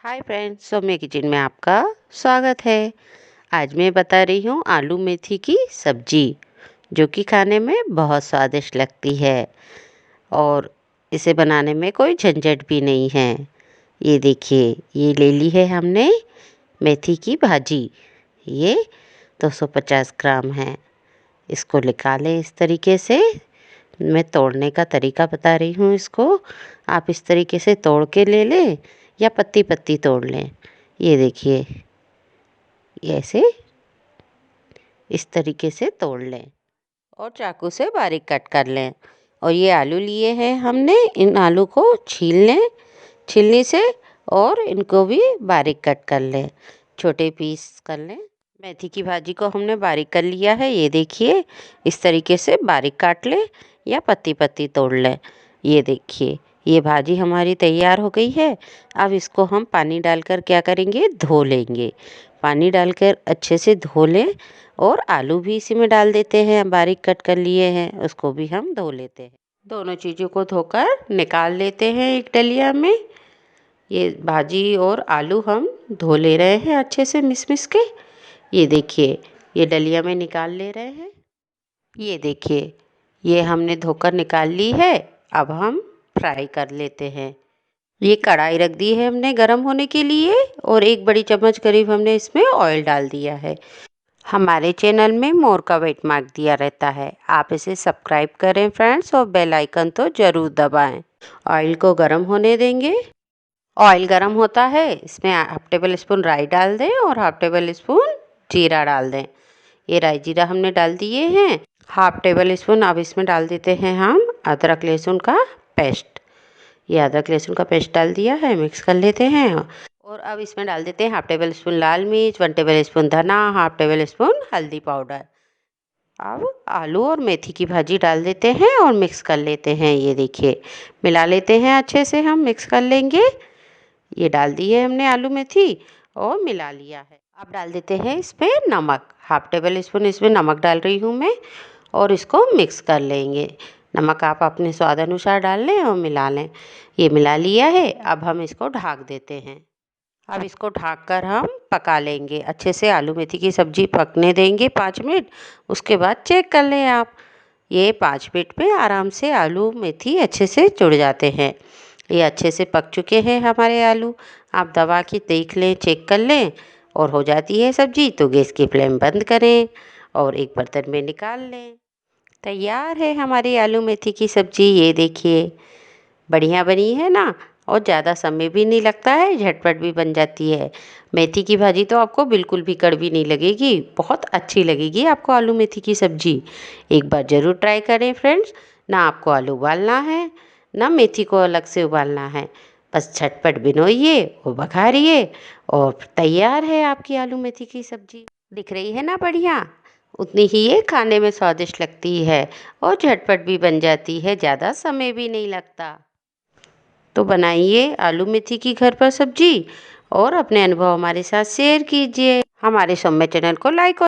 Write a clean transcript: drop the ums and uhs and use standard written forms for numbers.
Hi friends, सौम्य kitchen में आपका स्वागत है। आज मैं बता रही हूँ आलू मेथी की सब्जी, जो कि खाने में बहुत स्वादिष्ट लगती है और इसे बनाने में कोई झंझट भी नहीं है। ये देखिए, ये ले ली है हमने मेथी की भाजी। ये 250 ग्राम है। इसको निकालें इस तरीके से। मैं तोड़ने का तरीका बता रही हूँ इसको। आप इस तरीके से तोड़ के ले लें या पत्ती पत्ती तोड़ लें। ये देखिए, ये ऐसे इस तरीके से तोड़ लें और चाकू से बारीक कट कर लें। और ये आलू लिए हैं हमने, इन आलू को छील लें छीलनी से और इनको भी बारीक कट कर लें, छोटे पीस कर लें। मेथी की भाजी को हमने बारीक कर लिया है। ये देखिए, इस तरीके से बारीक काट लें या पत्ती पत्ती तोड़ लें। ये देखिए, ये भाजी हमारी तैयार हो गई है। अब इसको हम पानी डालकर क्या करेंगे, धो लेंगे। पानी डालकर अच्छे से धो लें और आलू भी इसी में डाल देते हैं, बारीक कट कर लिए हैं, उसको भी हम धो लेते हैं। दोनों चीज़ों को धोकर निकाल लेते हैं एक डलिया में। ये भाजी और आलू हम धो ले रहे हैं अच्छे से मिस मिस के। ये देखिए, ये डलिया में निकाल ले रहे हैं। ये देखिए, ये हमने धोकर निकाल ली है। अब हम फ्राई कर लेते हैं। ये कढ़ाई रख दी है हमने गरम होने के लिए और 1 बड़ी चम्मच करीब हमने इसमें ऑयल डाल दिया है। हमारे चैनल में मोर का वेट मार्क दिया रहता है, आप इसे सब्सक्राइब करें फ्रेंड्स और बेल आइकन तो ज़रूर दबाएं। ऑयल को गरम होने देंगे। ऑयल गरम होता है, इसमें हाफ टेबल स्पून राई डाल दें और हाफ टेबल स्पून जीरा डाल दें। ये राई जीरा हमने डाल दिए हैं। हाफ टेबल स्पून अब इसमें डाल देते हैं हम अदरक लहसुन का पेस्ट। ये अदरक लहसुन का पेस्ट डाल दिया है, मिक्स कर लेते हैं। और अब इसमें डाल देते हैं हाफ टेबल स्पून लाल मिर्च, 1 टेबल स्पून धना, हाफ टेबल स्पून हल्दी पाउडर। अब आलू और मेथी की भाजी डाल देते हैं और मिक्स कर लेते हैं। ये देखिए, मिला लेते हैं अच्छे से, हम मिक्स कर लेंगे। ये डाल दी है हमने आलू मेथी और मिला लिया है। अब डाल देते हैं इसमें नमक, हाफ टेबल स्पून इसमें नमक डाल रही हूँ मैं और इसको मिक्स कर लेंगे। नमक आप अपने स्वाद अनुसार डाल लें और मिला लें। ये मिला लिया है। अब हम इसको ढक देते हैं। अब इसको ढक कर हम पका लेंगे अच्छे से। आलू मेथी की सब्ज़ी पकने देंगे 5 मिनट। उसके बाद चेक कर लें आप। ये 5 मिनट में आराम से आलू मेथी अच्छे से जुड़ जाते हैं। ये अच्छे से पक चुके हैं हमारे आलू। आप दबा के देख लें, चेक कर लें और हो जाती है सब्ज़ी तो गैस की फ्लेम बंद करें और एक बर्तन में निकाल लें। तैयार है हमारी आलू मेथी की सब्ज़ी। ये देखिए, बढ़िया बनी है ना, और ज़्यादा समय भी नहीं लगता है, झटपट भी बन जाती है। मेथी की भाजी तो आपको बिल्कुल भी कड़वी नहीं लगेगी, बहुत अच्छी लगेगी आपको आलू मेथी की सब्ज़ी। एक बार ज़रूर ट्राई करें फ्रेंड्स। ना आपको आलू उबालना है, ना मेथी को अलग से उबालना है। बस झटपट भिगोइए और बघारिए और तैयार है आपकी आलू मेथी की सब्ज़ी। दिख रही है ना बढ़िया? उतनी ही ये खाने में स्वादिष्ट लगती है और झटपट भी बन जाती है, ज़्यादा समय भी नहीं लगता। तो बनाइए आलू मेथी की घर पर सब्जी और अपने अनुभव हमारे साथ शेयर कीजिए। हमारे सौम्य चैनल को लाइक और